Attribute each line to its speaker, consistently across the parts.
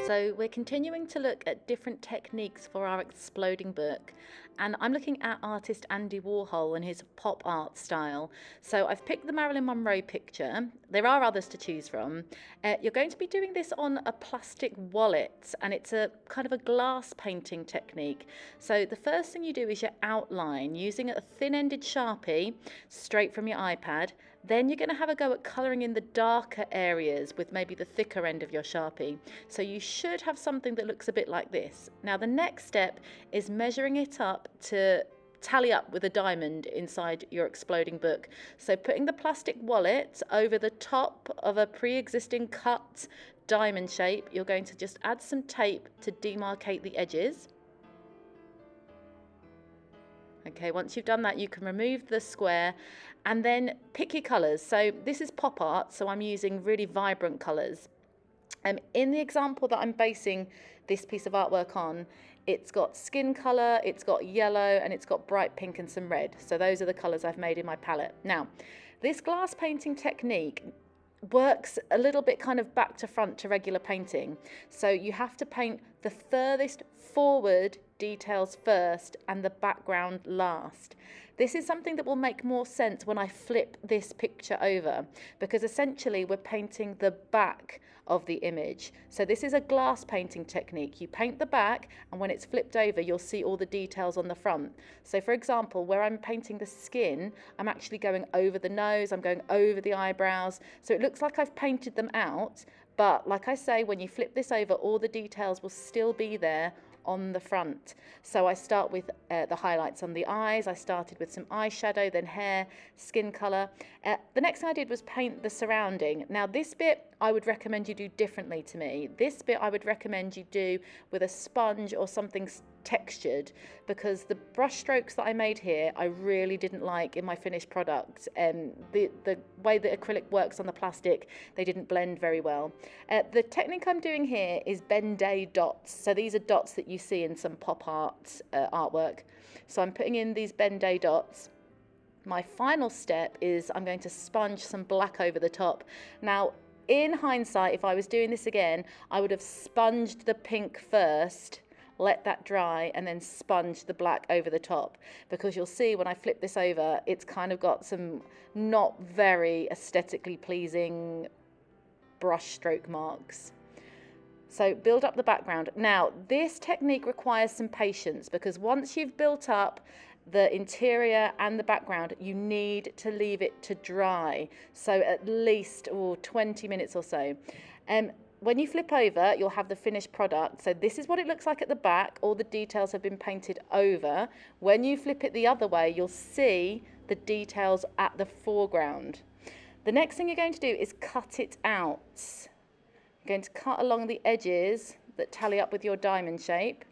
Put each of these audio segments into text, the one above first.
Speaker 1: So we're continuing to look at different techniques for our exploding book, and I'm looking at artist Andy Warhol and his pop art style. So I've picked the Marilyn Monroe picture. There are others to choose from. You're going to be doing this on a plastic wallet, and it's a kind of a glass painting technique. So the first thing you do is you outline using a thin-ended Sharpie straight from your iPad. Then you're going to have a go at colouring in the darker areas with maybe the thicker end of your Sharpie. So you should have something that looks a bit like this. Now the next step is measuring it up to tally up with a diamond inside your exploding book. So putting the plastic wallet over the top of a pre-existing cut diamond shape, you're going to just add some tape to demarcate the edges. Okay, once you've done that, you can remove the square and then pick your colours. So this is pop art, so I'm using really vibrant colours. In the example that I'm basing this piece of artwork on, it's got skin colour, it's got yellow, and it's got bright pink and some red. So those are the colours I've made in my palette. Now, this glass painting technique works a little bit kind of back to front to regular painting. So you have to paint the furthest forward details first and the background last. This is something that will make more sense when I flip this picture over, because essentially we're painting the back of the image. So this is a glass painting technique. You paint the back, and when it's flipped over, you'll see all the details on the front. So for example, where I'm painting the skin, I'm actually going over the nose, I'm going over the eyebrows. So it looks like I've painted them out, but like I say, when you flip this over, all the details will still be there on the front. So I start with the highlights on the eyes. I started with some eyeshadow, then hair, skin colour. The next thing I did was paint the surrounding. Now this bit I would recommend you do differently to me. This bit I would recommend you do with a sponge or something textured, because the brush strokes that I made here I really didn't like in my finished product. The way that acrylic works on the plastic, they didn't blend very well. The technique I'm doing here is Ben-Day dots. So these are dots that you see in some pop art artwork. So I'm putting in these Ben-Day dots. My final step is I'm going to sponge some black over the top. Now in hindsight, if I was doing this again, I would have sponged the pink first, let that dry, and then sponge the black over the top, because you'll see when I flip this over, it's kind of got some not very aesthetically pleasing brush stroke marks. So build up the background. Now this technique requires some patience, because once you've built up the interior and the background, you need to leave it to dry. So at least 20 minutes or so. When you flip over, you'll have the finished product. So this is what it looks like at the back. All the details have been painted over. When you flip it the other way, you'll see the details at the foreground. The next thing you're going to do is cut it out. You're going to cut along the edges that tally up with your diamond shape.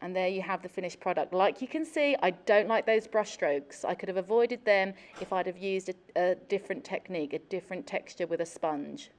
Speaker 1: And there you have the finished product. Like you can see, I don't like those brush strokes. I could have avoided them if I'd have used a different technique, a different texture with a sponge.